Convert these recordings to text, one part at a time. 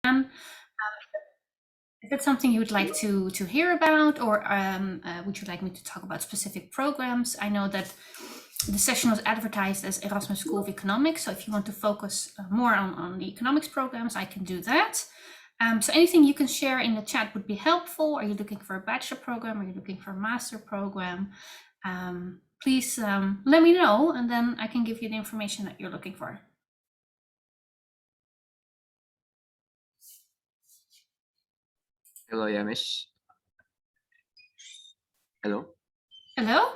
If it's something you would like to hear about, or would you like me to talk about specific programs? I know that the session was advertised as Erasmus School of Economics, so if you want to focus more on the economics programs, I can do that. So anything you can share in the chat would be helpful. Are you looking for a bachelor program? Are you looking for a master program? Please let me know, and then I can give you the information that you're looking for. Hello, Yamish. Hello. Hello?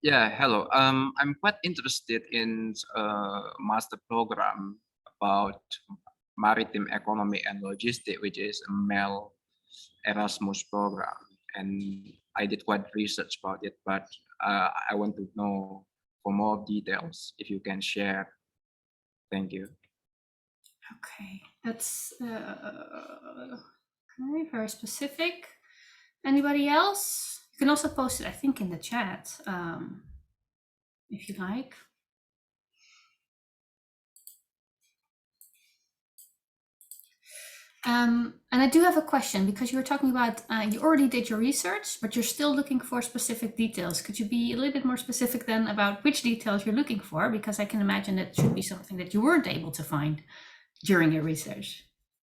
Yeah, hello. I'm quite interested in a master program about maritime economy and logistics, which is a MEL Erasmus program. And I did quite research about it, but I want to know for more details if you can share. Thank you. Okay, that's okay, very specific. Anybody else? You can also post it, I think, in the chat, if you like. And I do have a question, because you were talking about you already did your research, but you're still looking for specific details. Could you be a little bit more specific then about which details you're looking for? Because I can imagine it should be something that you weren't able to find during your research.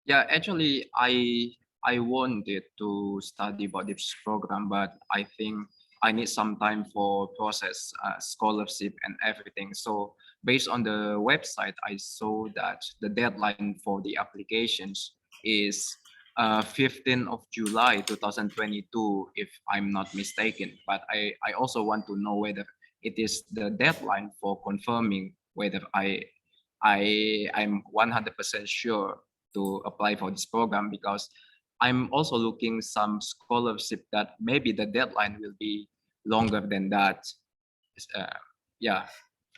Yeah, actually, I wanted to study about this program, but I think I need some time for process scholarship and everything. So based on the website, I saw that the deadline for the applications is 15th of July 2022, if I'm not mistaken. But I also want to know whether it is the deadline for confirming whether I'm 100% sure to apply for this program, because I'm also looking some scholarship that maybe the deadline will be longer than that. Yeah.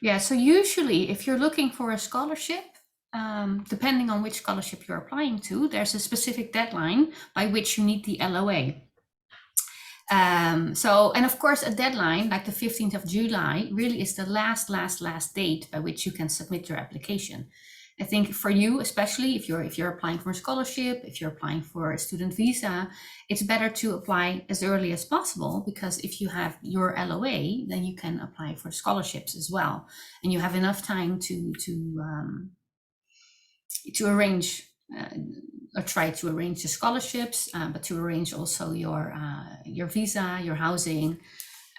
Yeah, so usually if you're looking for a scholarship, depending on which scholarship you're applying to, there's a specific deadline by which you need the LOA. And of course, a deadline like the 15th of July really is the last date by which you can submit your application. I think for you, especially if you're applying for a scholarship, if you're applying for a student visa, it's better to apply as early as possible, because if you have your LOA, then you can apply for scholarships as well, and you have enough time to arrange or try to arrange the scholarships, but to arrange also your visa, your housing.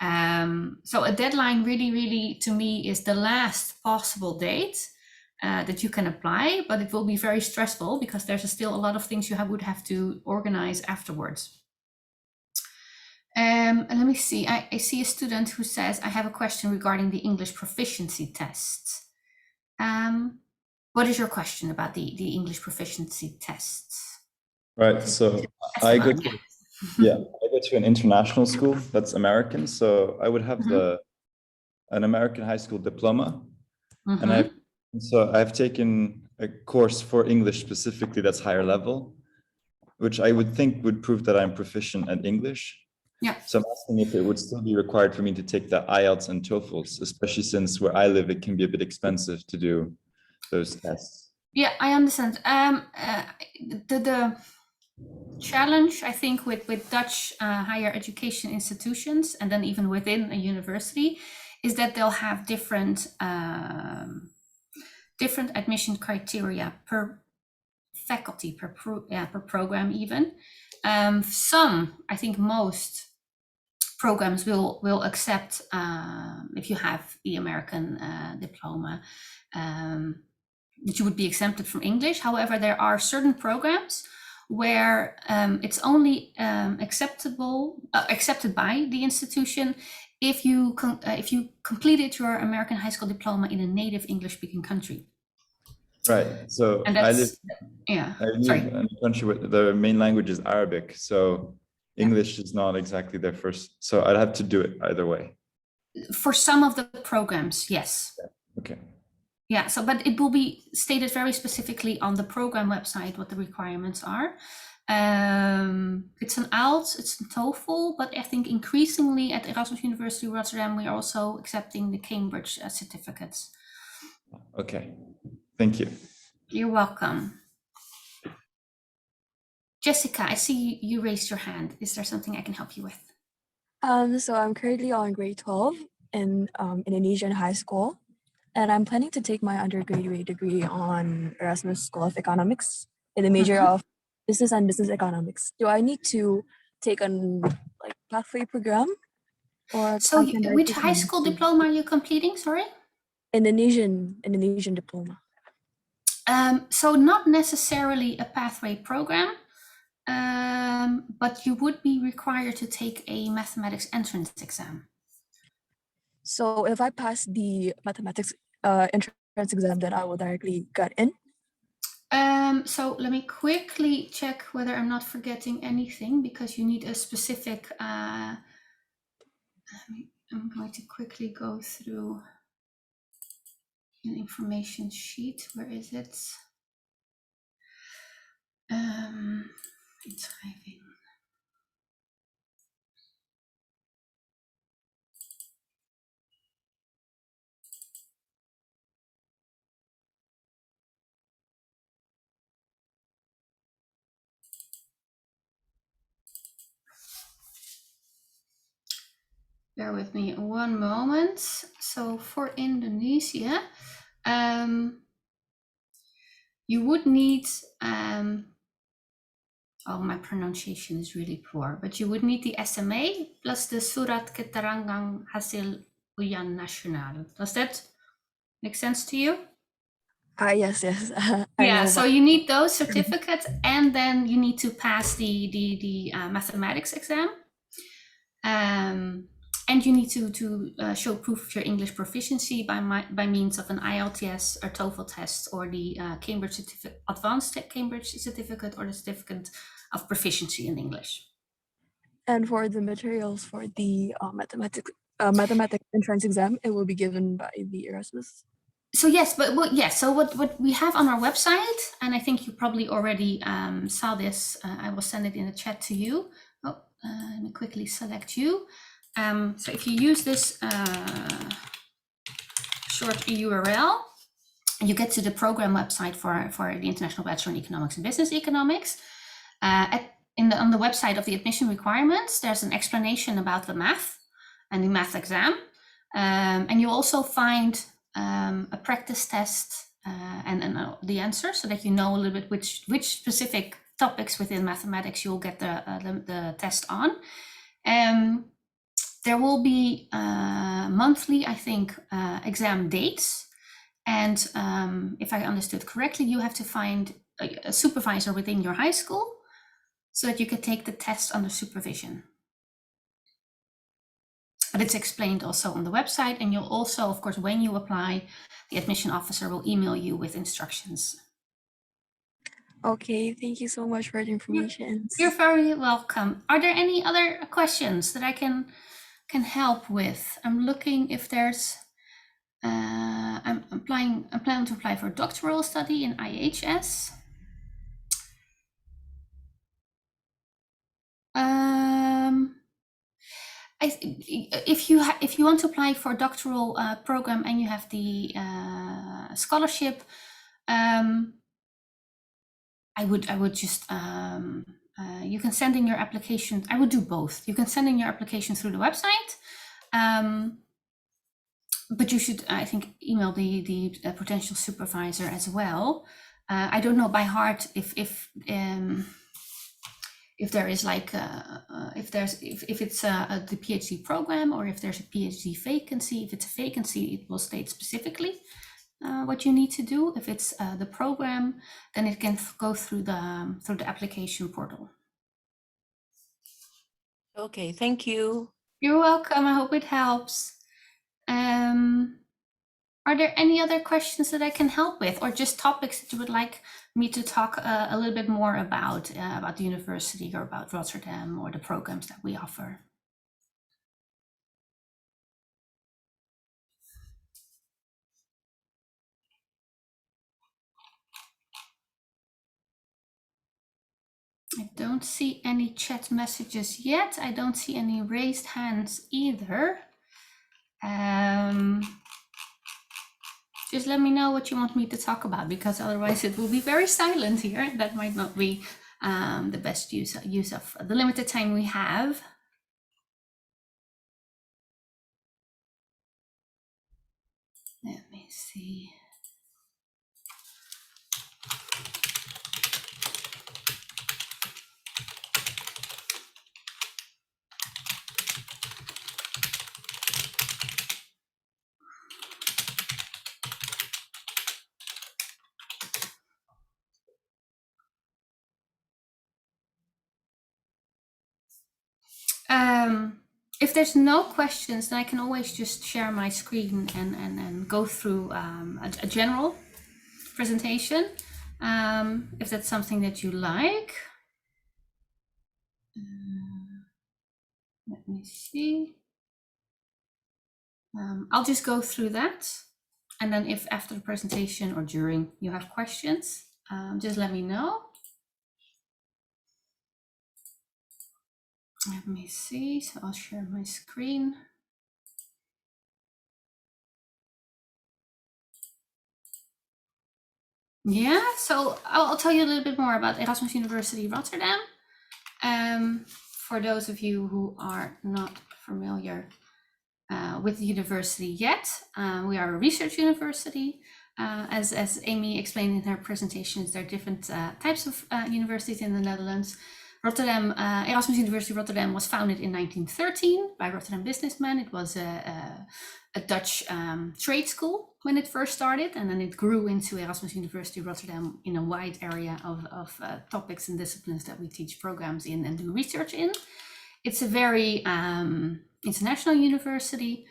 So a deadline really to me is the last possible date that you can apply, but it will be very stressful because there's still a lot of things you would have to organize afterwards. And let me see, I see a student who says, I have a question regarding the English proficiency test. What is your question about the English proficiency tests? Right, so I go to an international school that's American, so I would have an American high school diploma, and I've taken a course for English specifically that's higher level, which I would think would prove that I'm proficient at English. Yeah. So I'm asking if it would still be required for me to take the IELTS and TOEFLs, especially since where I live, it can be a bit expensive to do those tests. Yeah, I understand. The challenge, I think, with Dutch higher education institutions, and then even within a university, is that they'll have different admission criteria per faculty, per program even. Some, I think most programs will accept if you have the American diploma, that you would be exempted from English. However, there are certain programs where it's only accepted by the institution if you completed your American high school diploma in a native English-speaking country. Right. So I live in a country where the main language is Arabic, so English is not exactly their first. So I'd have to do it either way. For some of the programs, yes. Okay. Yeah, so but it will be stated very specifically on the program website what the requirements are. It's an IELTS, it's a TOEFL, but I think increasingly at Erasmus University Rotterdam, we are also accepting the Cambridge certificates. Okay, thank you. You're welcome. Jessica, I see you raised your hand. Is there something I can help you with? So I'm currently on grade 12 in Indonesian high school, and I'm planning to take my undergraduate degree on Erasmus School of Economics in the major of Business and Business Economics. Do I need to take an like pathway program, or So I can which directly high come school to diploma are you completing, sorry? Indonesian diploma? So not necessarily a pathway program, but you would be required to take a mathematics entrance exam. So if I pass the mathematics entrance exam, then I will directly get in. So let me quickly check whether I'm not forgetting anything, because you need a specific, I'm going to quickly go through an information sheet. Where is it? Inschrijving. Bear with me one moment. So for Indonesia, you would need, oh, my pronunciation is really poor, but you would need the SMA plus the Surat Keterangan Hasil Ujian Nasional. Does that make sense to you? Yes. Yeah, so you need those certificates, and then you need to pass the mathematics exam. And you need to show proof of your English proficiency by means of an IELTS or TOEFL test, or the Cambridge certificate, advanced Cambridge certificate, or the certificate of proficiency in English. And for the materials for the mathematics entrance exam, it will be given by the Erasmus. So yes, so what we have on our website, and I think you probably already saw this, I will send it in the chat to you. Oh, let me quickly select you. So if you use this short URL, you get to the program website for the International Bachelor in Economics and Business Economics. On the website of the admission requirements, there's an explanation about the math and the math exam. And you also find a practice test and the answer, so that you know a little bit which specific topics within mathematics you'll get the test on. There will be monthly, I think, exam dates. And if I understood correctly, you have to find a supervisor within your high school so that you can take the test under supervision. But it's explained also on the website, and you'll also, of course, when you apply, the admission officer will email you with instructions. Okay, thank you so much for the information. You're very welcome. Are there any other questions that I can help with? I'm looking if there's, I'm planning to apply for a doctoral study in IHS. If you want to apply for a doctoral program and you have the scholarship, I would just you can send in your application. I would do both. You can send in your application through the website, but you should, I think, email the potential supervisor as well. I don't know by heart if there is like if it's the PhD program, or if there's a PhD vacancy. If it's a vacancy, it will state specifically what you need to do. If it's the program, then it can go through the application portal. Okay, thank you. You're welcome. I hope it helps. Are there any other questions that I can help with, or just topics that you would like me to talk a little bit more about the university, or about Rotterdam, or the programs that we offer? I don't see any chat messages yet. I don't see any raised hands either. Just let me know what you want me to talk about, because otherwise it will be very silent here. That might not be the best use of the limited time we have. Let me see. If there's no questions, then I can always just share my screen and go through a general presentation, if that's something that you like. Let me see. I'll just go through that, and then if after the presentation or during you have questions, just let me know. Let me see, so I'll share my screen. Yeah, so I'll tell you a little bit more about Erasmus University Rotterdam. For those of you who are not familiar with the university yet, we are a research university. As Amy explained in her presentations, there are different types of universities in the Netherlands. Rotterdam, Erasmus University Rotterdam was founded in 1913 by Rotterdam businessmen. It was a Dutch trade school when it first started, and then it grew into Erasmus University Rotterdam in a wide area of topics and disciplines that we teach programs in and do research in. It's a very international university.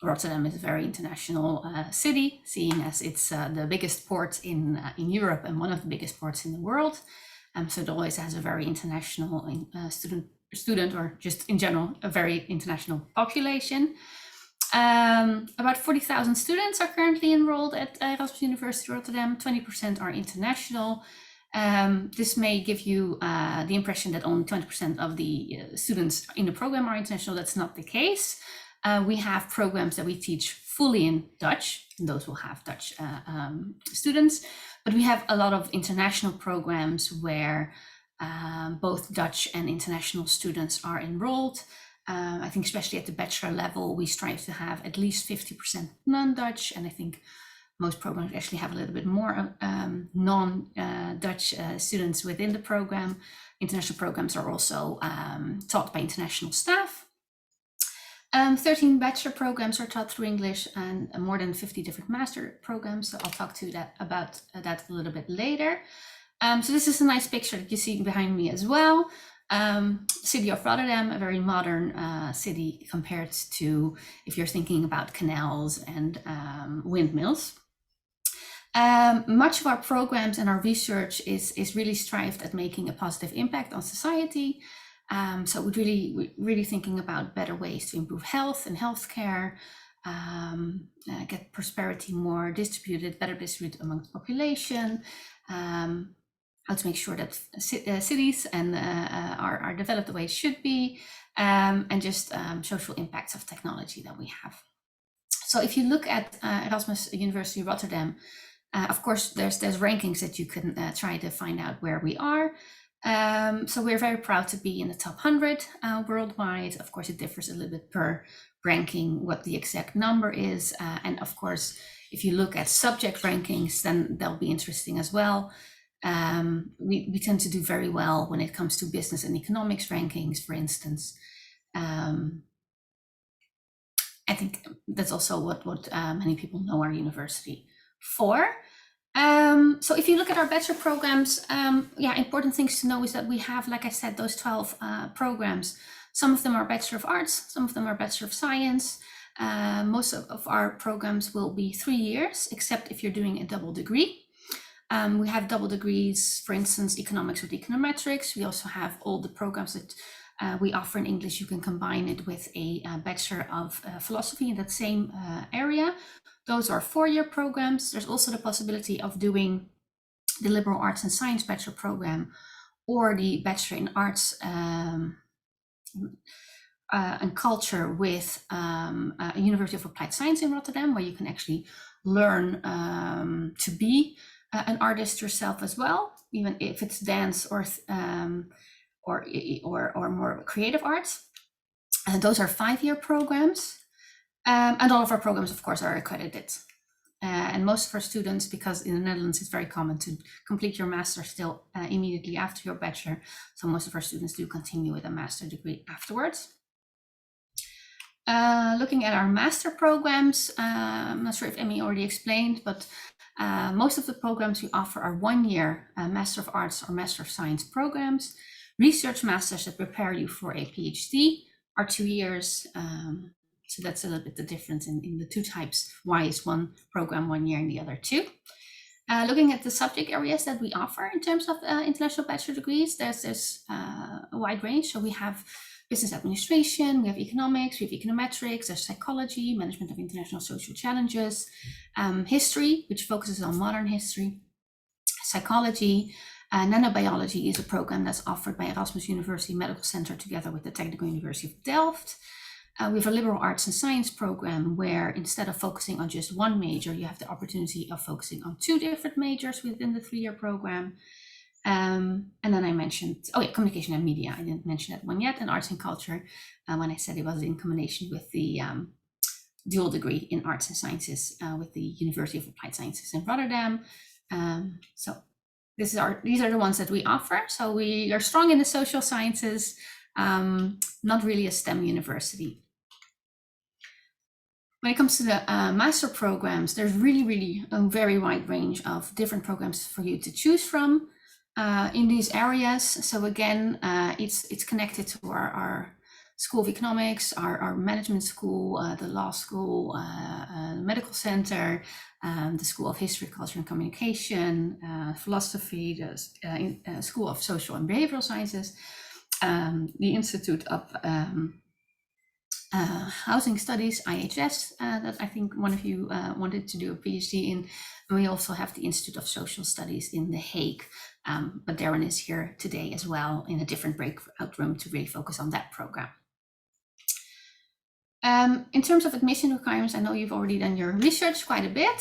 Rotterdam is a very international city, seeing as it's the biggest port in Europe and one of the biggest ports in the world. So it always has a very international student, or just in general, a very international population. About 40,000 students are currently enrolled at Erasmus University Rotterdam. 20% are international. This may give you the impression that only 20% of the students in the program are international. That's not the case. We have programs that we teach fully in Dutch, and those will have Dutch students. But we have a lot of international programs where both Dutch and international students are enrolled. I think especially at the bachelor level, we strive to have at least 50% non-Dutch, and I think most programs actually have a little bit more non-Dutch students within the program. International programs are also taught by international staff. 13 bachelor programs are taught through English, and more than 50 different master programs. So I'll talk to you about that a little bit later. So this is a nice picture that you see behind me as well. City of Rotterdam, a very modern city compared to if you're thinking about canals and windmills. Much of our programs and our research is really strived at making a positive impact on society. So we're really thinking about better ways to improve health and healthcare, get prosperity more distributed, better distributed among the population, how to make sure that cities and are developed the way it should be, and just social impacts of technology that we have. So if you look at Erasmus University Rotterdam, of course, there's rankings that you can try to find out where we are. So we're very proud to be in the top 100 worldwide. Of course, it differs a little bit per ranking what the exact number is. And of course, if you look at subject rankings, then they'll be interesting as well. We tend to do very well when it comes to business and economics rankings, for instance. I think that's also what many people know our university for. So if you look at our bachelor programs, important things to know is that we have, like I said, those 12 programs. Some of them are Bachelor of Arts, some of them are Bachelor of Science. Most of our programs will be 3 years, except if you're doing a double degree. We have double degrees, for instance, economics with econometrics. We also have all the programs that we offer in English. You can combine it with a Bachelor of Philosophy in that same area. Those are 4-year programs. There's also the possibility of doing the Liberal Arts and Science Bachelor program or the Bachelor in Arts and Culture with University of Applied Science in Rotterdam, where you can actually learn to be an artist yourself as well, even if it's dance or more creative arts. And those are 5-year programs. And all of our programs, of course, are accredited. And most of our students, because in the Netherlands, it's very common to complete your master still immediately after your bachelor. So most of our students do continue with a master degree afterwards. Looking at our master programs, I'm not sure if Emmy already explained, but most of the programs we offer are 1-year Master of Arts or Master of Science programs. Research masters that prepare you for a PhD are 2 years. So that's a little bit the difference in the two types. Why is one program 1 year and the other 2? Looking at the subject areas that we offer in terms of international bachelor degrees, there's a wide range. So we have business administration, we have economics, we have econometrics, there's psychology, management of international social challenges, history, which focuses on modern history, psychology. Nanobiology is a program that's offered by Erasmus University Medical Center together with the Technical University of Delft. We have a liberal arts and science program where instead of focusing on just one major, you have the opportunity of focusing on 2 different majors within the 3-year program. And then I mentioned, communication and media. I didn't mention that one yet, and arts and culture, when I said it was in combination with the dual degree in arts and sciences with the University of Applied Sciences in Rotterdam. So these are the ones that we offer. So we are strong in the social sciences, not really a STEM university. When it comes to the master programs, there's really a very wide range of different programs for you to choose from in these areas. So again, it's connected to our School of Economics, our management school, the law school, medical center, the School of History, Culture and Communication, philosophy, the School of Social and Behavioral Sciences, the Institute of Housing Studies, IHS, that I think one of you wanted to do a PhD in. And we also have the Institute of Social Studies in The Hague, but Darren is here today as well in a different breakout room to really focus on that program. In terms of admission requirements, I know you've already done your research quite a bit.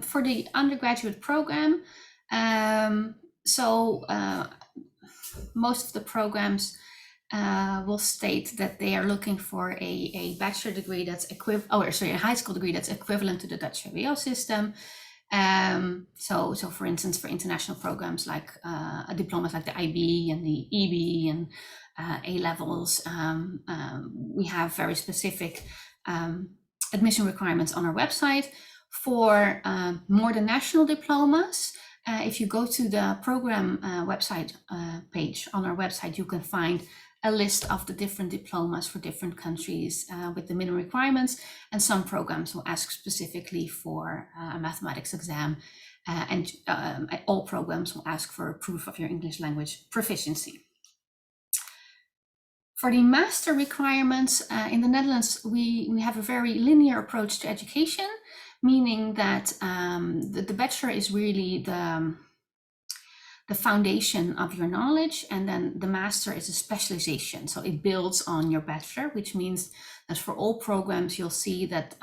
For the undergraduate program, most of the programs will state that they are looking for a bachelor degree that's a high school degree that's equivalent to the Dutch HBO system. So for instance, for international programs like diplomas like the IB and the EB and A levels, we have very specific admission requirements on our website. For more than national diplomas, if you go to the program website page on our website, you can find a list of the different diplomas for different countries with the minimum requirements, and some programs will ask specifically for a mathematics exam, and all programs will ask for a proof of your English language proficiency. For the master requirements in the Netherlands, we have a very linear approach to education, meaning that the bachelor is really the foundation of your knowledge, and then the master is a specialization. So it builds on your bachelor, which means that for all programs, you'll see that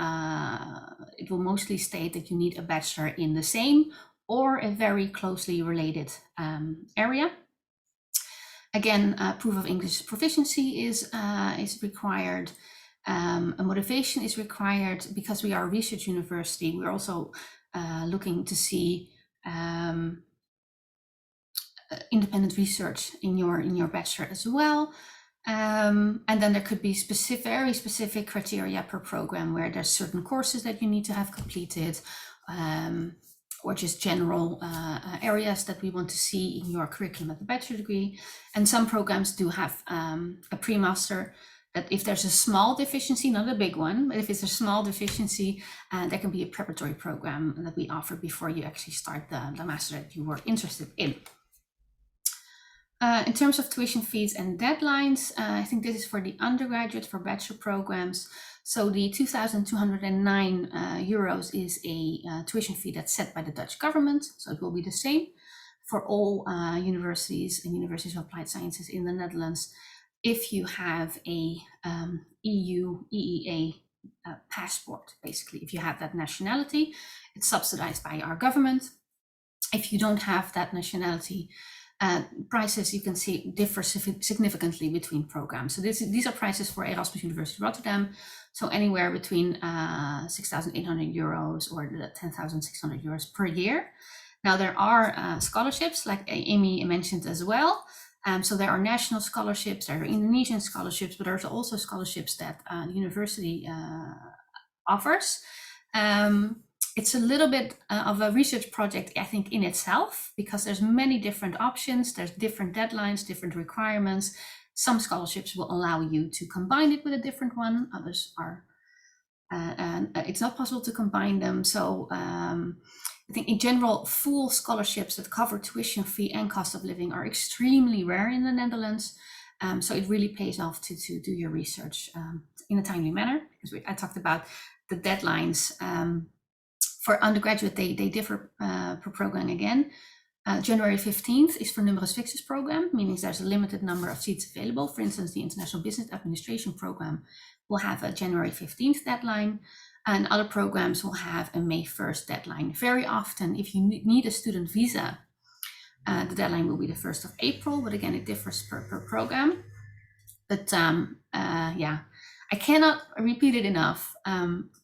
it will mostly state that you need a bachelor in the same or a very closely related area. Again, proof of English proficiency is required. A motivation is required. Because we are a research university, we're also looking to see independent research in your bachelor as well. And then there could be very specific criteria per program where there's certain courses that you need to have completed, or just general areas that we want to see in your curriculum at the bachelor degree. And some programs do have a pre-master that if there's a small deficiency, not a big one, but if it's a small deficiency, there can be a preparatory program that we offer before you actually start the master that you were interested in. In terms of tuition fees and deadlines, I think this is for the undergraduate, for bachelor programs. So the 2,209 euros is a tuition fee that's set by the Dutch government, so it will be the same. for all universities and universities of applied sciences in the Netherlands, if you have a EU, EEA passport, basically. If you have that nationality, it's subsidized by our government. If you don't have that nationality, prices, you can see, differ significantly between programs. So these are prices for Erasmus University Rotterdam. So anywhere between 6,800 euros or 10,600 euros per year. Now there are scholarships, like Amy mentioned as well. So there are national scholarships, there are Indonesian scholarships, but there's also scholarships that the university offers. It's a little bit of a research project, I think, in itself, because there's many different options, there's different deadlines, different requirements. Some scholarships will allow you to combine it with a different one, others are, and it's not possible to combine them. So I think in general, full scholarships that cover tuition fee and cost of living are extremely rare in the Netherlands. So it really pays off to do your research in a timely manner, because I talked about the deadlines. For undergraduate, they differ per program again. January 15th is for numerus fixus program, meaning there's a limited number of seats available. For instance, the International Business Administration program will have a January 15th deadline, and other programs will have a May 1st deadline. Very often, if you need a student visa, the deadline will be the 1st of April, but again, it differs per program. But yeah, I cannot repeat it enough.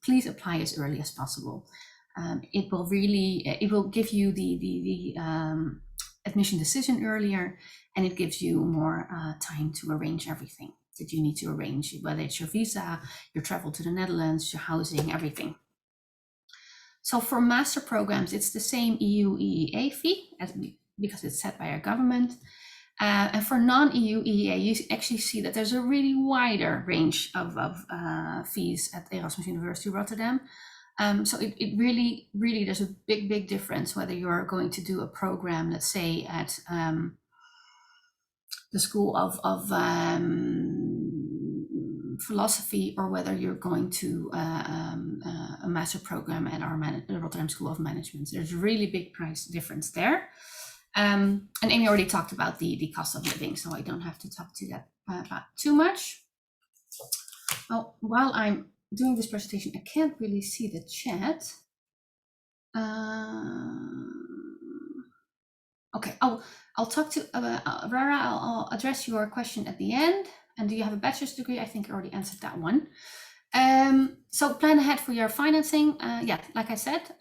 Please apply as early as possible. It will give you the admission decision earlier, and it gives you more time to arrange everything that you need to arrange, whether it's your visa, your travel to the Netherlands, your housing, everything. So for master programs, it's the same EU EEA fee because it's set by our government. And for non-EU EEA, you actually see that there's a really wider range of fees at Erasmus University Rotterdam. So it really, there's a big difference whether you're going to do a program, let's say at the School of Philosophy, or whether you're going to a master program at our Rotterdam School of Management. There's a really big price difference there. And Amy already talked about the cost of living, so I don't have to talk to that about too much. Well, while I'm doing this presentation, I can't really see the chat. Okay, I'll talk to Rara. I'll address your question at the end. And do you have a bachelor's degree? I think I already answered that one. So plan ahead for your financing. Yeah, like I said,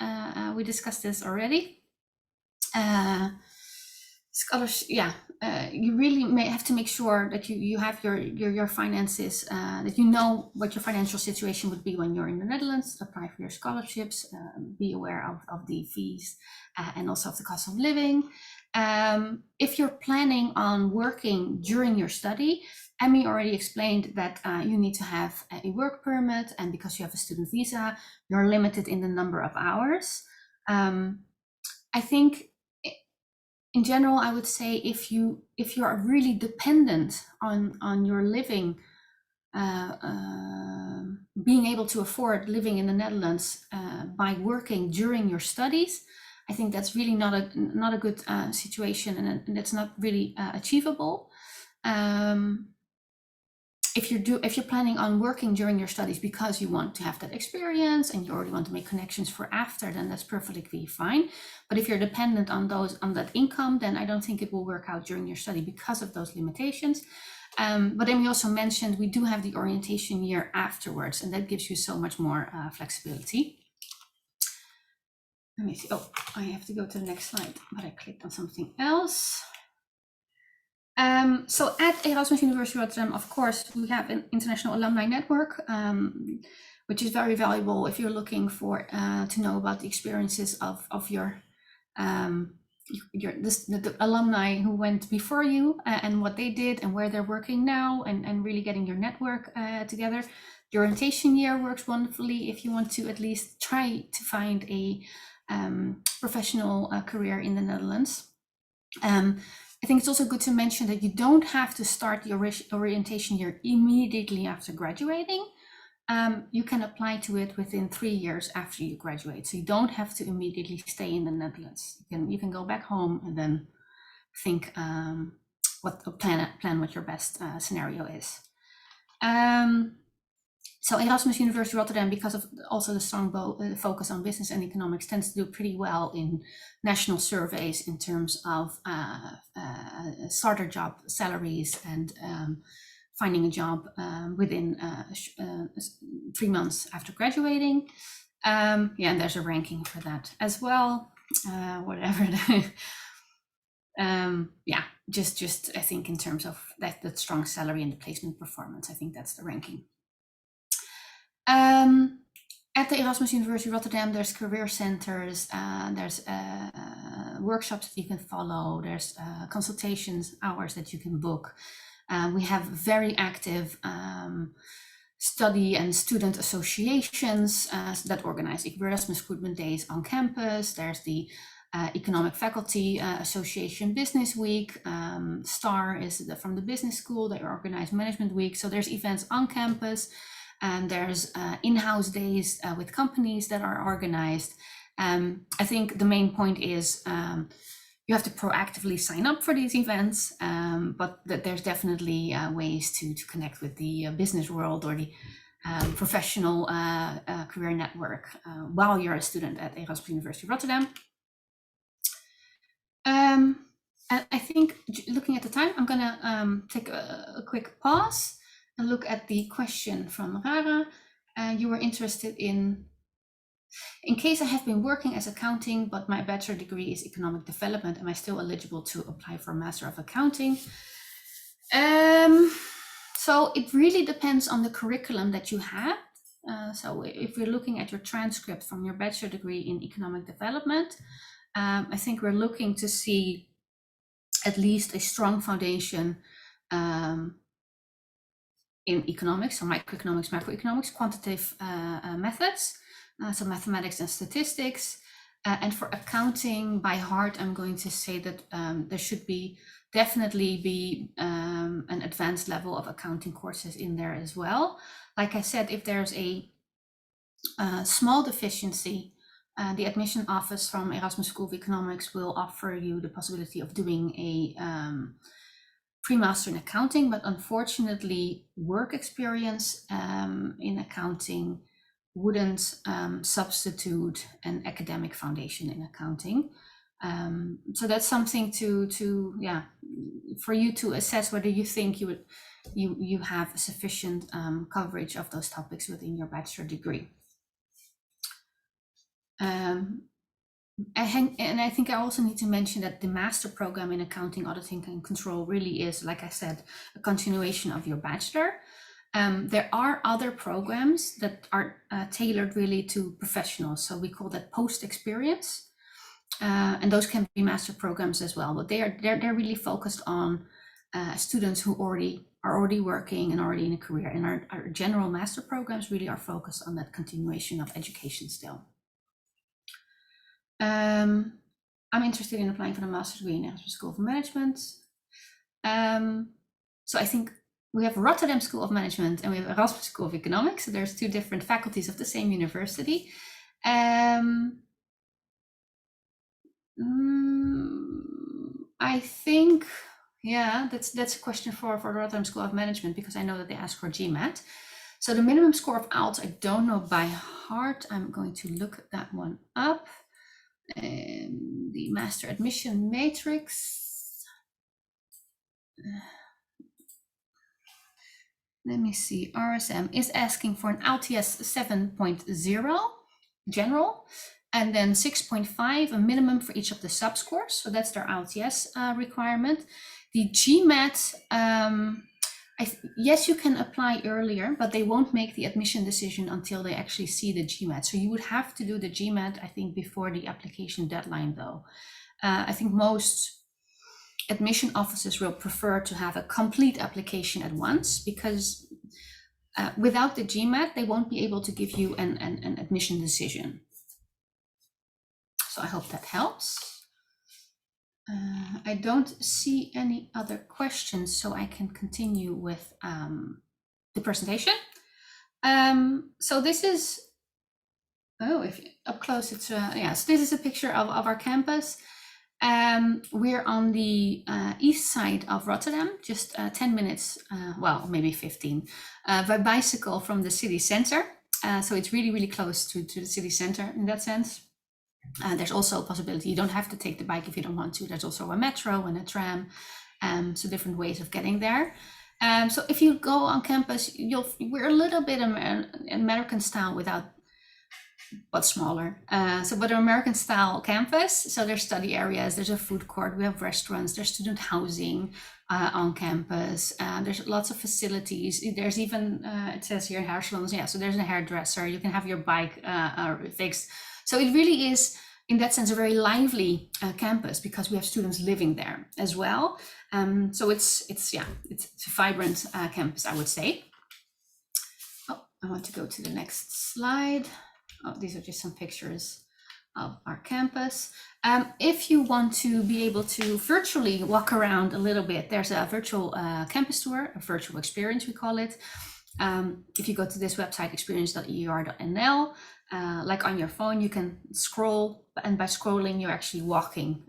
we discussed this already. Scholarship, yeah, you really may have to make sure that you have your finances, that you know what your financial situation would be when you're in the Netherlands. Apply for your scholarships, be aware of the fees and also of the cost of living. If you're planning on working during your study, Emmy already explained that you need to have a work permit, and because you have a student visa, you're limited in the number of hours. I think in general, I would say if you are really dependent on your living, being able to afford living in the Netherlands by working during your studies, I think that's really not a good situation, and it's not really achievable. If you're planning on working during your studies because you want to have that experience and you already want to make connections for after, then that's perfectly fine. But if you're dependent on that income, then I don't think it will work out during your study because of those limitations. But then we also mentioned we do have the orientation year afterwards, and that gives you so much more flexibility. Let me see. Oh, I have to go to the next slide, but I clicked on something else. So at Erasmus University Rotterdam, of course, we have an international alumni network, which is very valuable if you're looking for to know about the experiences of your the alumni who went before you and what they did and where they're working now, and really getting your network together. The orientation year works wonderfully if you want to at least try to find a professional career in the Netherlands. I think it's also good to mention that you don't have to start the orientation year immediately after graduating. You can apply to it within 3 years after you graduate. So you don't have to immediately stay in the Netherlands. You can go back home and then think plan what your best scenario is. So Erasmus University Rotterdam, because of also the strong focus on business and economics, tends to do pretty well in national surveys in terms of starter job salaries and finding a job within 3 months after graduating. And there's a ranking for that as well. Whatever. Just I think in terms of that strong salary and the placement performance, I think that's the ranking. At the Erasmus University Rotterdam, there's career centers, there's workshops that you can follow, there's consultations hours that you can book. We have very active study and student associations that organize Erasmus Recruitment Days on campus. There's the Economic Faculty Association Business Week. STAR is from the business school. They organize Management Week. So there's events on campus. And there's in-house days with companies that are organized. I think the main point is you have to proactively sign up for these events, but there's definitely ways to connect with the business world or the professional career network while you're a student at Erasmus University Rotterdam. And I think, looking at the time, I'm gonna take a quick pause and look at the question from Rara. You were interested in case I have been working as accounting, but my bachelor degree is economic development, am I still eligible to apply for a Master of Accounting? So it really depends on the curriculum that you have. So if we're looking at your transcript from your bachelor degree in economic development, I think we're looking to see at least a strong foundation in economics, so microeconomics, macroeconomics, quantitative methods, so mathematics and statistics. And for accounting, by heart, I'm going to say that there should definitely be an advanced level of accounting courses in there as well. Like I said, if there's a small deficiency, the admission office from Erasmus School of Economics will offer you the possibility of doing a pre-master in accounting, but unfortunately work experience in accounting wouldn't substitute an academic foundation in accounting. So that's something for you to assess whether you think you have sufficient coverage of those topics within your bachelor degree. And I think I also need to mention that the master program in accounting, auditing, and control really is, like I said, a continuation of your bachelor. There are other programs that are tailored really to professionals. So we call that post-experience. And those can be master programs as well, but they're really focused on students who are already working and already in a career. And our general master programs really are focused on that continuation of education still. I'm interested in applying for the master's degree in Erasmus School of Management. So I think we have Rotterdam School of Management and we have Erasmus School of Economics. So there's two different faculties of the same university. I think, that's a question for the Rotterdam School of Management, because I know that they ask for GMAT. So the minimum score of IELTS, I don't know by heart. I'm going to look that one up. The master admission matrix. Let me see. RSM is asking for an LTS 7.0 general, and then 6.5 a minimum for each of the subscores. So that's their LTS requirement. The GMAT, yes, you can apply earlier, but they won't make the admission decision until they actually see the GMAT. So you would have to do the GMAT, I think, before the application deadline, though. I think most admission officers will prefer to have a complete application at once, because without the GMAT, they won't be able to give you an admission decision. So I hope that helps. I don't see any other questions, so I can continue with the presentation. So this is, if up close, it's so this is a picture of our campus. We're on the east side of Rotterdam, just 10 minutes, well, maybe 15, by bicycle from the city center. So it's really, really close to the city center in that sense. There's also a possibility you don't have to take the bike if you don't want to. There's also a metro and a tram, so different ways of getting there. So if you go on campus, we're a little bit American style but smaller. But an American style campus. So there's study areas, there's a food court, we have restaurants, there's student housing on campus. There's lots of facilities. There's even, it says here, hair salons. Yeah, so there's a hairdresser. You can have your bike fixed. So it really is, in that sense, a very lively campus because we have students living there as well. So it's a vibrant campus, I would say. Oh, I want to go to the next slide. Oh, these are just some pictures of our campus. If you want to be able to virtually walk around a little bit, there's a virtual campus tour, a virtual experience, we call it. If you go to this website, experience.eur.nl, like on your phone, you can scroll, and by scrolling, you're actually walking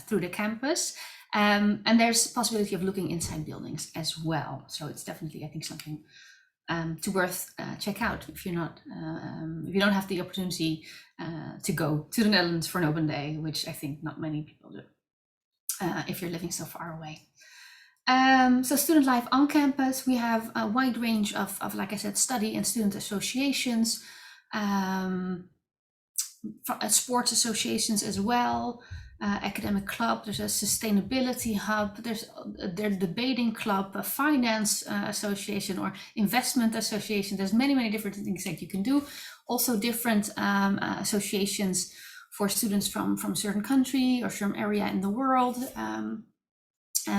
through the campus. And there's possibility of looking inside buildings as well. So it's definitely, I think, something to worth check out if you're not, if you don't have the opportunity to go to the Netherlands for an open day, which I think not many people do, if you're living so far away. So student life on campus, we have a wide range of, like I said, study and student associations, sports associations as well, academic club, there's a sustainability hub, there's a debating club, a finance association or investment association. There's many different things that you can do. Also different associations for students from a certain country or certain area in the world.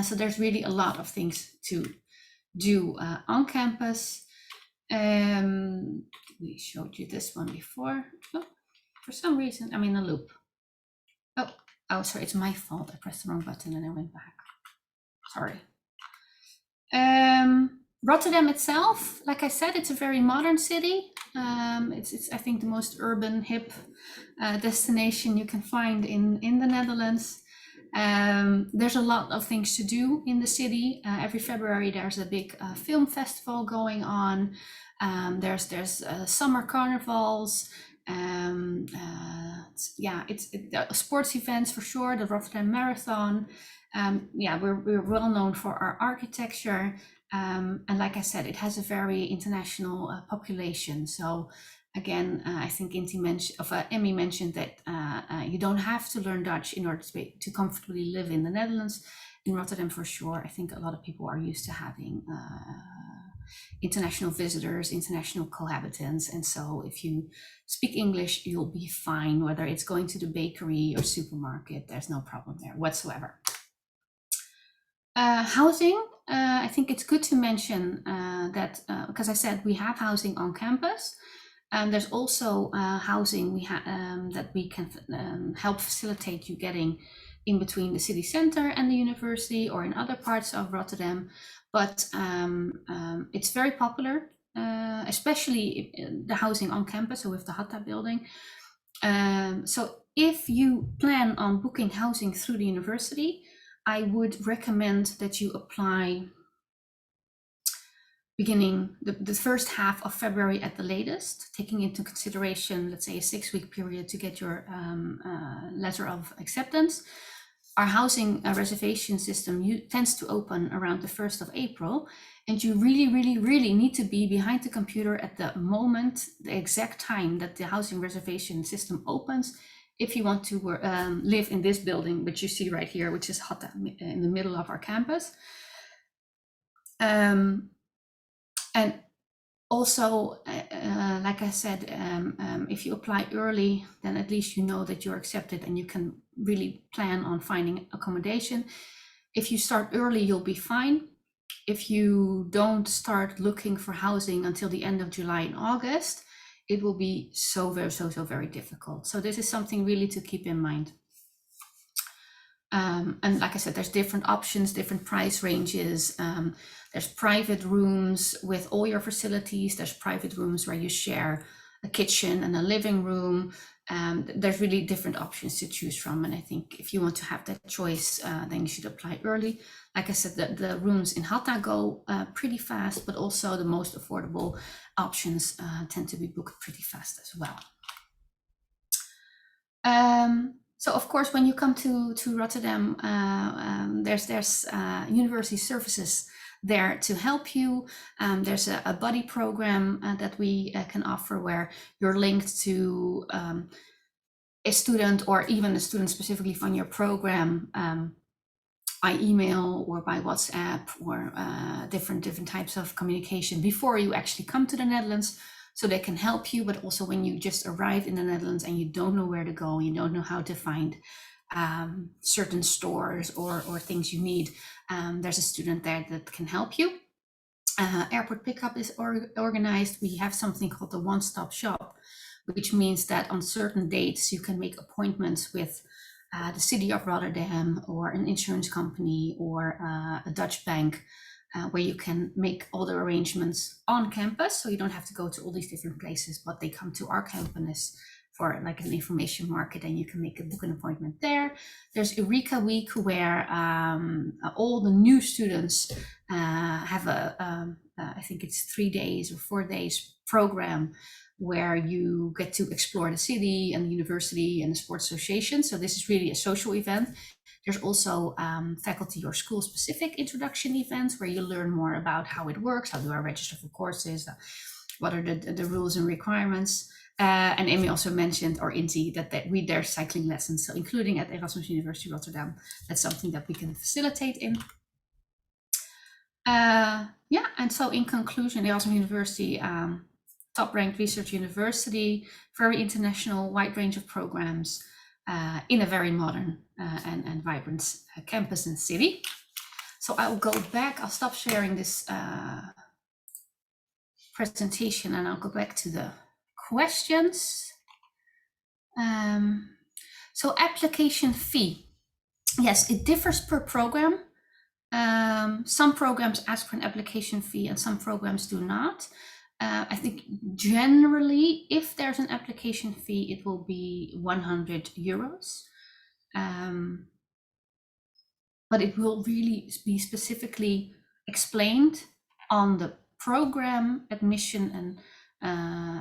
So there's really a lot of things to do on campus. We showed you this one before. Oh, for some reason, I'm in a loop. Oh, sorry, it's my fault. I pressed the wrong button and I went back. Sorry. Rotterdam itself, like I said, it's a very modern city. It's I think the most urban, hip destination you can find in the Netherlands. There's a lot of things to do in the city. Every February there's a big film festival going on. There's summer carnivals. It's sports events for sure, the Rotterdam Marathon. We're well known for our architecture, and like I said, it has a very international population. So again, I think Emmy mentioned that you don't have to learn Dutch in order to comfortably live in the Netherlands. In Rotterdam, for sure, I think a lot of people are used to having international visitors, international cohabitants. And so if you speak English, you'll be fine, whether it's going to the bakery or supermarket, there's no problem there whatsoever. Housing, I think it's good to mention that, because I said we have housing on campus, and there's also housing that we can help facilitate you getting in between the city center and the university or in other parts of Rotterdam. But it's very popular, especially the housing on campus, so with the Hatta building. So if you plan on booking housing through the university, I would recommend that you apply beginning the first half of February at the latest, taking into consideration, let's say, a 6-week period to get your letter of acceptance. Our housing reservation system tends to open around the 1st of April, and you really need to be behind the computer at the moment, the exact time that the housing reservation system opens, if you want to live in this building, which you see right here, which is Hatta in the middle of our campus. And also, like I said, if you apply early, then at least you know that you're accepted and you can really plan on finding accommodation. If you start early, you'll be fine. If you don't start looking for housing until the end of July and August, it will be so very difficult. So this is something really to keep in mind. And like I said, there's different options, different price ranges. There's private rooms with all your facilities. There's private rooms where you share a kitchen and a living room. there's really different options to choose from. And I think if you want to have that choice, then you should apply early. Like I said, the rooms in Hatta go pretty fast, but also the most affordable options tend to be booked pretty fast as well. So of course, when you come to Rotterdam, there's university services there to help you. There's a buddy program that we can offer where you're linked to a student, or even a student specifically from your program, by email or by WhatsApp, or different types of communication before you actually come to the Netherlands. So they can help you, but also when you just arrive in the Netherlands and you don't know where to go, you don't know how to find certain stores or things you need, there's a student there that can help you. Airport pickup is organized. We have something called the one-stop shop, which means that on certain dates you can make appointments with the city of Rotterdam, or an insurance company, or a Dutch bank, where you can make all the arrangements on campus. So you don't have to go to all these different places, but they come to our campus for like an information market, and you can book an appointment there. There's Eureka Week, where all the new students have I think it's 3 days or 4 days program where you get to explore the city and the university and the sports association. So this is really a social event. There's also faculty or school specific introduction events where you learn more about how it works, how do I register for courses, what are the rules and requirements. And Amy also mentioned, or Inti, that there's cycling lessons, so including at Erasmus University Rotterdam. That's something that we can facilitate in. Yeah, and so in conclusion, Erasmus University, top-ranked research university, very international, wide range of programs, in a very modern and vibrant campus and city. So I'll go back, I'll stop sharing this presentation, and I'll go back to the questions. So application fee. Yes, it differs per program. Some programs ask for an application fee and some programs do not. I think generally, if there's an application fee, it will be 100 euros. But it will really be specifically explained on the program admission and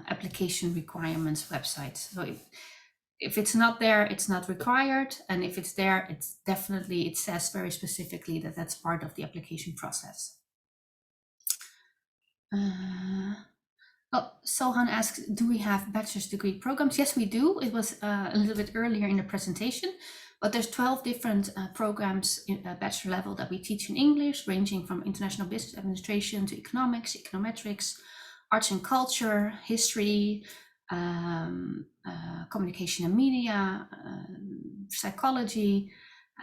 application requirements website. So if it's not there, it's not required. And if it's there, it's definitely, it says very specifically that that's part of the application process. Sohan asks, do we have bachelor's degree programs? Yes, we do. It was a little bit earlier in the presentation, but there's 12 different programs in bachelor level that we teach in English, ranging from international business administration to economics, econometrics, arts and culture, history, communication and media, psychology,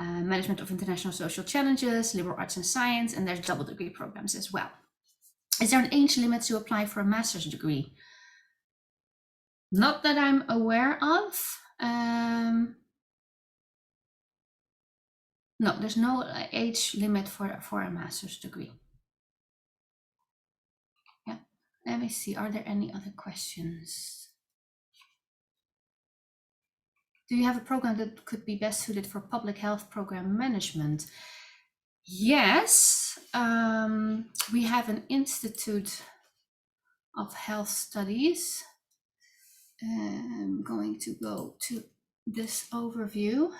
management of international social challenges, liberal arts and science, and there's double degree programs as well. Is there an age limit to apply for a master's degree? Not that I'm aware of. No, there's no age limit for a master's degree. Yeah, let me see. Are there any other questions? Do you have a program that could be best suited for public health program management? Yes, we have an Institute of Health Studies. I'm going to go to this overview.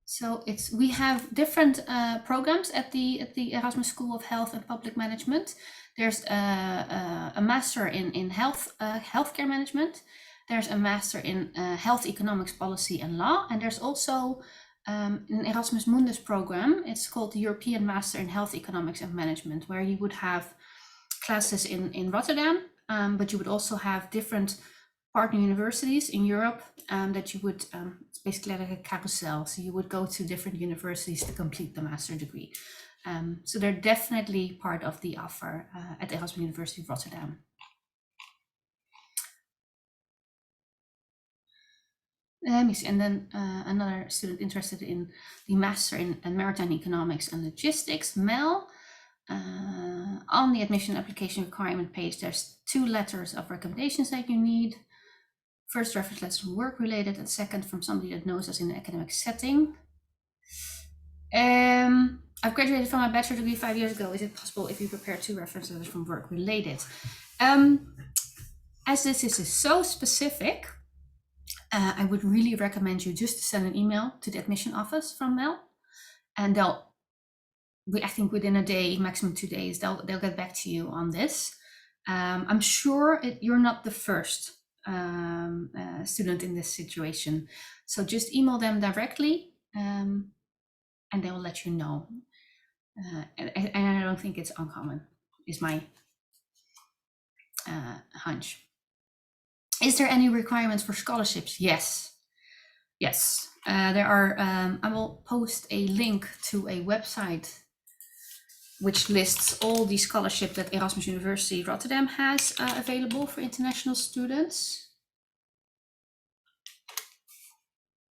So we have different programs at the Erasmus School of Health and Public Management. There's a master in healthcare management. There's a master in health economics, policy and law, and there's also an Erasmus Mundus program. It's called the European Master in Health Economics and Management, where you would have classes in Rotterdam, but you would also have different partner universities in Europe that you would, it's basically like a carousel. So you would go to different universities to complete the master degree. So they're definitely part of the offer at Erasmus University of Rotterdam. Let me see. And then another student interested in the master in maritime economics and logistics, Mel. On the admission application requirement page, there's 2 letters of recommendations that you need. First reference letter from work related, and second from somebody that knows us in an academic setting. I've graduated from my bachelor degree 5 years ago. Is it possible if you prepare 2 reference letters from work related? As this is so specific, I would really recommend you just to send an email to the admission office from Mel, and I think within a day, maximum 2 days, they'll get back to you on this. I'm sure you're not the first student in this situation, so just email them directly, and they will let you know. And I don't think it's uncommon, is my hunch. Is there any requirements for scholarships? Yes. There are. I will post a link to a website which lists all the scholarships that Erasmus University Rotterdam has available for international students.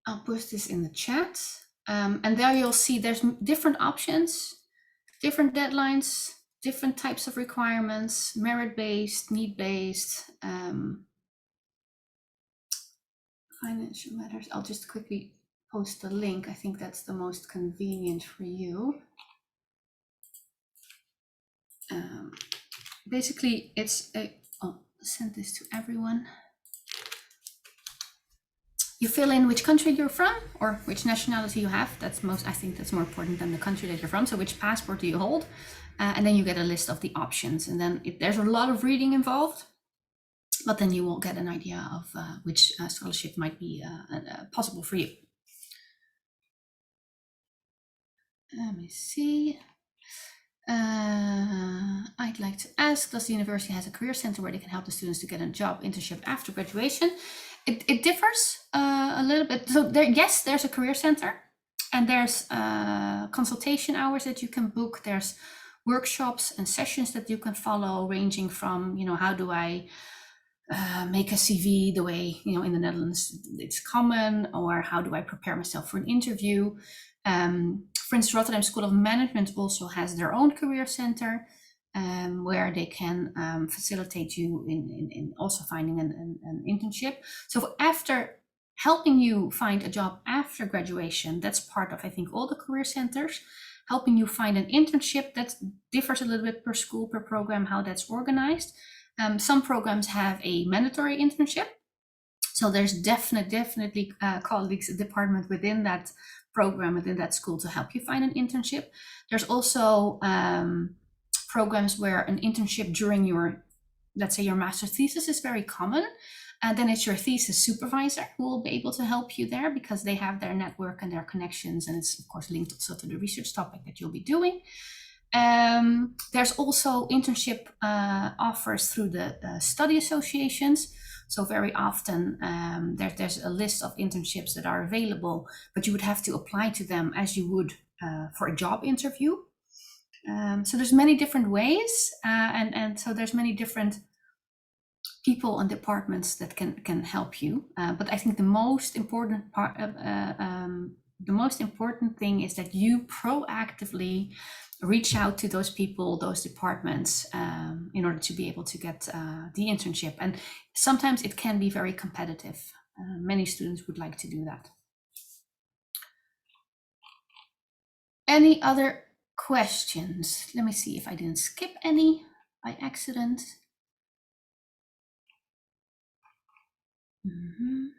I'll post this in the chat. And there you'll see there's different options, different deadlines, different types of requirements, merit-based, need-based, financial matters. I'll just quickly post the link. I think that's the most convenient for you. Basically, it's I'll send this to everyone. You fill in which country you're from or which nationality you have. I think that's more important than the country that you're from. So which passport do you hold? And then you get a list of the options. And then there's a lot of reading involved, but then you will get an idea of which scholarship might be possible for you. Let me see. I'd like to ask, does the university has a career center where they can help the students to get a job internship after graduation? It differs a little bit. So yes, there's a career center, and there's consultation hours that you can book. There's workshops and sessions that you can follow, ranging from, how do I make a CV the way, in the Netherlands it's common, or how do I prepare myself for an interview? For instance, Rotterdam School of Management also has their own career center, where they can facilitate you in also finding an internship. So after helping you find a job after graduation, that's part of, I think, all the career centers. Helping you find an internship, that differs a little bit per school, per program, how that's organized. Some programs have a mandatory internship. So there's definitely colleagues, a department within that program, within that school, to help you find an internship. There's also programs where an internship during your, let's say, your master's thesis is very common. And then it's your thesis supervisor who will be able to help you there, because they have their network and their connections. And it's, of course, linked also to the research topic that you'll be doing. There's also internship offers through the study associations. So very often there's a list of internships that are available, but you would have to apply to them as you would for a job interview. So there's many different ways, and so there's many different people and departments that can help you. But I think the most important part of the most important thing is that you proactively reach out to those people, those departments, in order to be able to get the internship. And sometimes it can be very competitive. Many students would like to do that. Any other questions? Let me see if I didn't skip any by accident.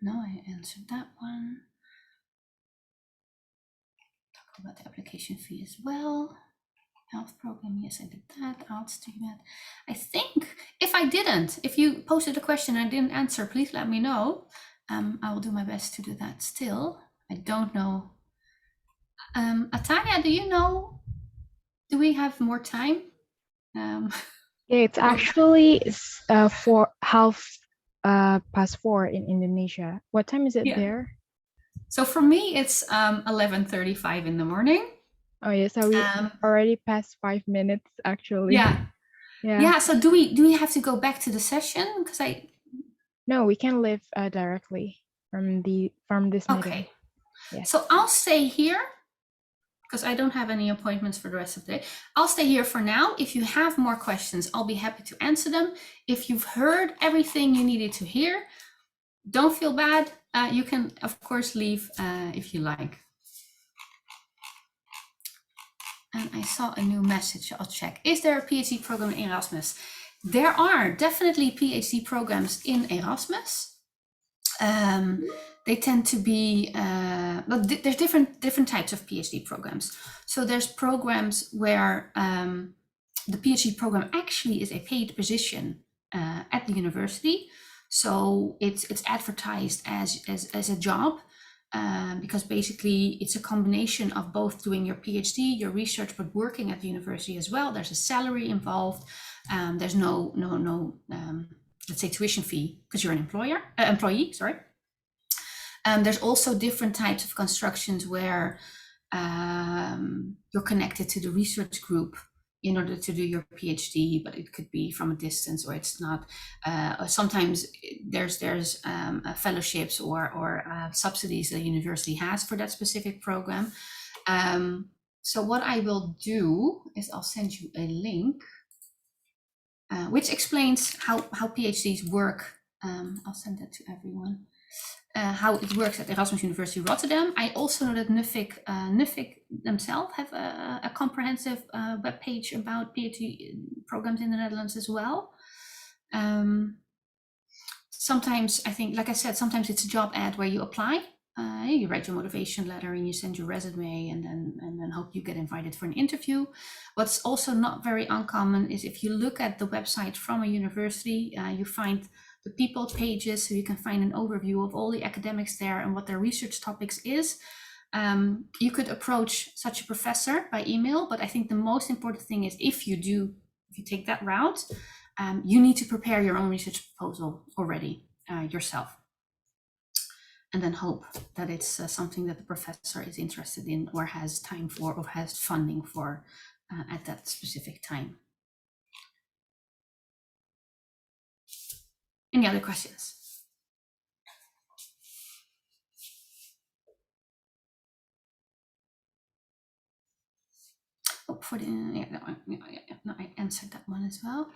No, I answered that one. Talk about the application fee as well. Health program, yes, I did that. I'll do that. I think if you posted a question and I didn't answer, please let me know. I will do my best to do that still. I don't know. Atanya, do you know? Do we have more time? Yeah, it's actually 4:30 in Indonesia. What time is it there? So for me, it's 11:35 in the morning. Oh yeah, so we already passed 5 minutes actually. Yeah. So do we have to go back to the session? Because No, we can leave directly from this meeting. Okay. Yeah. So I'll stay here because I don't have any appointments for the rest of the day. I'll stay here for now. If you have more questions, I'll be happy to answer them. If you've heard everything you needed to hear, don't feel bad. You can, of course, leave if you like. And I saw a new message. I'll check. Is there a PhD program in Erasmus? There are definitely PhD programs in Erasmus. They tend to be, but there's different types of PhD programs. So there's programs where the PhD program actually is a paid position at the university. So it's advertised as a job. Because basically it's a combination of both doing your PhD, your research, but working at the university as well. There's a salary involved. There's no let's say tuition fee because you're an employee. Sorry. There's also different types of constructions where you're connected to the research group in order to do your PhD, but it could be from a distance or it's not. Sometimes there's fellowships or subsidies the university has for that specific program. So what I will do is I'll send you a link which explains how PhDs work. I'll send that to everyone. How it works at Erasmus University Rotterdam. I also know that NUFIC themselves have a comprehensive web page about PhD programs in the Netherlands as well. Sometimes I think, like I said, sometimes it's a job ad where you apply, you write your motivation letter and you send your resume and then hope you get invited for an interview. What's also not very uncommon is if you look at the website from a university, you find the people pages, so you can find an overview of all the academics there and what their research topics is. You could approach such a professor by email, but I think the most important thing is if you take that route, you need to prepare your own research proposal already yourself. And then hope that it's something that the professor is interested in or has time for or has funding for at that specific time. Any other questions? Oh, for the no, I answered that one as well.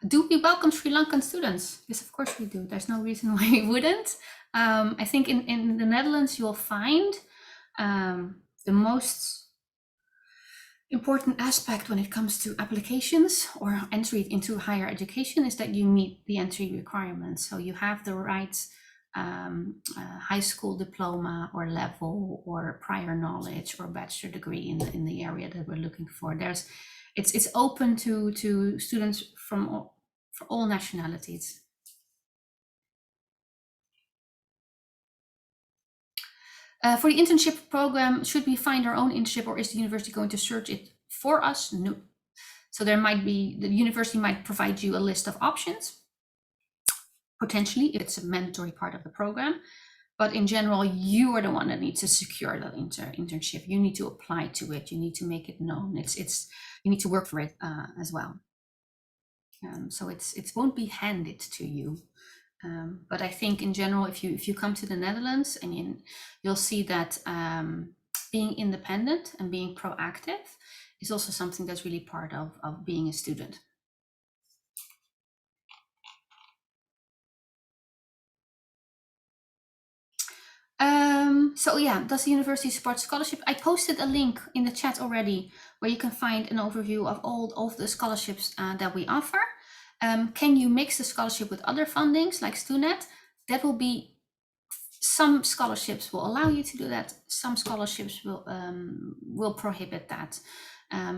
Do we welcome Sri Lankan students? Yes, of course we do. There's no reason why we wouldn't. I think in the Netherlands you'll find the most important aspect when it comes to applications or entry into higher education is that you meet the entry requirements. So you have the right high school diploma or level or prior knowledge or bachelor degree in the area that we're looking for. It's open to students for all nationalities. For the internship program, should we find our own internship or is the university going to search it for us? No. So the university might provide you a list of options, potentially if it's a mandatory part of the program. But in general, you are the one that needs to secure that internship. You need to apply to it. You need to make it known. You need to work for it as well. So it won't be handed to you. But I think in general, if you come to the Netherlands, and you'll see that being independent and being proactive is also something that's really part of being a student. So yeah, does the university support scholarship? I posted a link in the chat already where you can find an overview of all of the scholarships that we offer. Can you mix the scholarship with other fundings like StuNet? That will be, some scholarships will allow you to do that. Some scholarships will prohibit that.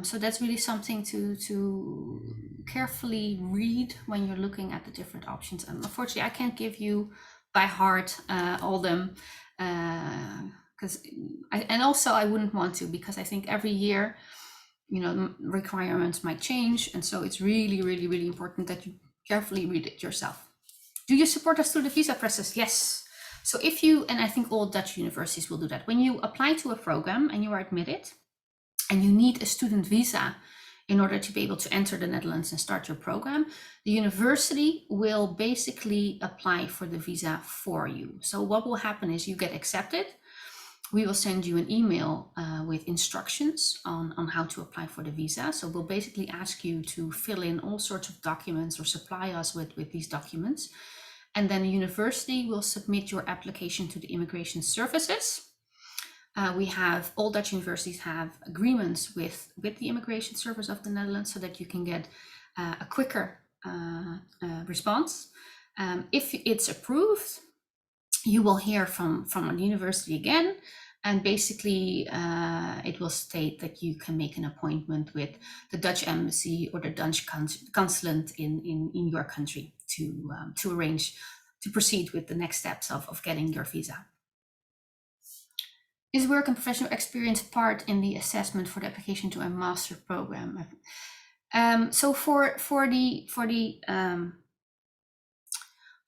So that's really something to carefully read when you're looking at the different options. And unfortunately, I can't give you by heart all them, because I wouldn't want to, because I think every year, requirements might change, and so it's really, really, really important that you carefully read it yourself. Do you support us through the visa process? Yes. So if you, and I think all Dutch universities will do that, when you apply to a program and you are admitted, and you need a student visa in order to be able to enter the Netherlands and start your program, the university will basically apply for the visa for you. So what will happen is you get accepted. we will send you an email with instructions on how to apply for the visa. So we'll basically ask you to fill in all sorts of documents or supply us with these documents. And then the university will submit your application to the immigration services. We have, all Dutch universities have agreements with the immigration service of the Netherlands so that you can get a quicker response. If it's approved, you will hear from the university again, and basically it will state that you can make an appointment with the Dutch embassy or the Dutch consulate in your country to arrange to proceed with the next steps of getting your visa. Is work and professional experience part in the assessment for the application to a master program? So for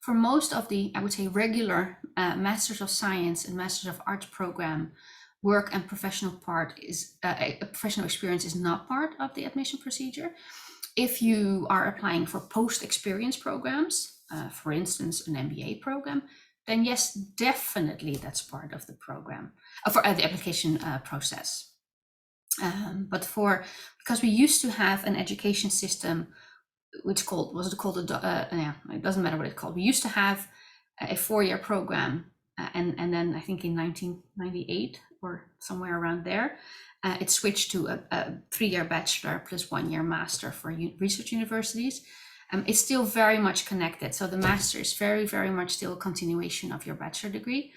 most of the, I would say, regular Masters of Science and Masters of Arts program, work and professional part is professional experience is not part of the admission procedure. If you are applying for post-experience programs, for instance, an MBA program, then yes, definitely that's part of the program for the application process. But because we used to have an education system which it doesn't matter what it's called. We used to have a 4-year program, and then I think in 1998 or somewhere around there, it switched to a 3-year bachelor plus 1-year master for research universities. It's still very much connected. So the master is very, very much still a continuation of your bachelor degree.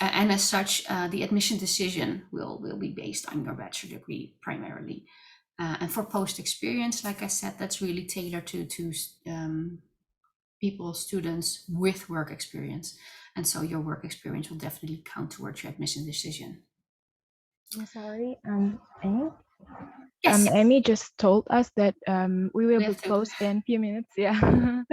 And as such, the admission decision will be based on your bachelor degree primarily. And for post-experience, like I said, that's really tailored to people, students with work experience. And so your work experience will definitely count towards your admission decision. I'm sorry, Amy? Yes. Amy just told us that we will be have to- closed in a few minutes. Yeah.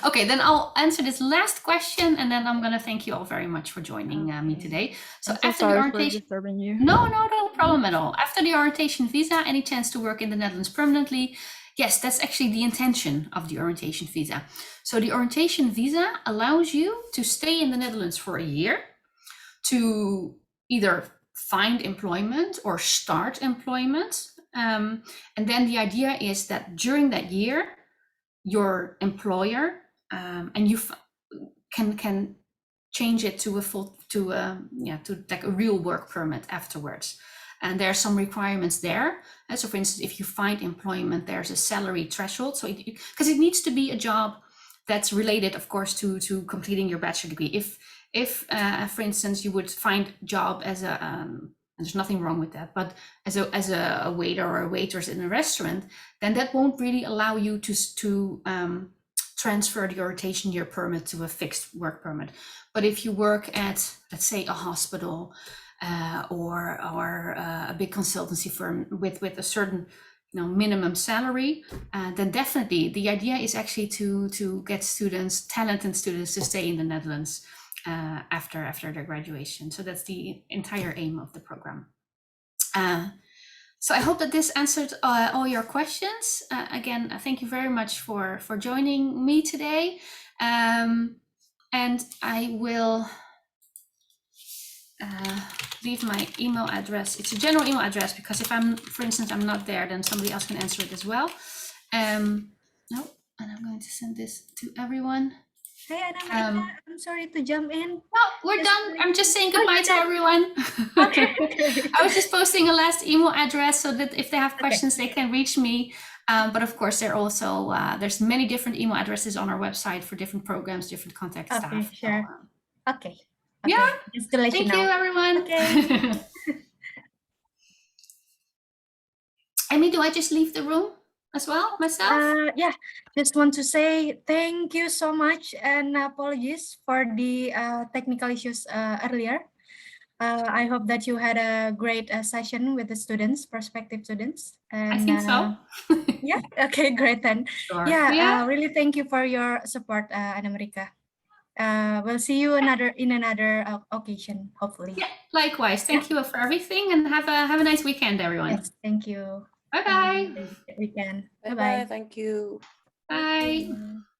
Okay, then I'll answer this last question, and then I'm going to thank you all very much for joining me today. So I'm so after the sorry for orientation, disturbing you. no problem at all. After the orientation visa, any chance to work in the Netherlands permanently? Yes, that's actually the intention of the orientation visa. So the orientation visa allows you to stay in the Netherlands for a year to either find employment or start employment. And then the idea is that during that year, your employer and you can change it to like a real work permit afterwards. And there are some requirements there. And so for instance, if you find employment, there's a salary threshold. So because it needs to be a job that's related, of course, to completing your bachelor degree. If for instance, you would find a job as a, and there's nothing wrong with that, but as a waiter or a waitress in a restaurant, then that won't really allow you to transfer the rotation year permit to a fixed work permit. But if you work at, let's say, a hospital or a big consultancy firm with a certain minimum salary, then definitely the idea is actually to get talented students to stay in the Netherlands after their graduation. So that's the entire aim of the program. So I hope that this answered all your questions. Again, thank you very much for joining me today. And I will leave my email address. It's a general email address because if for instance, I'm not there, then somebody else can answer it as well. And I'm going to send this to everyone. Hey, Anna, I'm sorry to jump in. No, we're done. I'm just saying goodbye to everyone. Okay. I was just posting a last email address so that if they have questions, they can reach me. But of course, there's many different email addresses on our website for different programs, different contact staff. Okay, sure. So, Okay. Yeah. Just to let Thank you you, know. everyone. Okay. Amy, do I just leave the room as well myself? Yeah, just want to say thank you so much and apologies for the technical issues earlier. I hope that you had a great session with the students, prospective students. And, I think so. Yeah, okay, great then. Sure. Yeah, really thank you for your support, Anna Marika. We'll see you in another occasion, hopefully. Yeah, likewise. Thank you for everything and have a nice weekend, everyone. Yes, thank you. Bye-bye. Weekend. Bye-bye. Bye-bye. Thank you. Bye. Bye.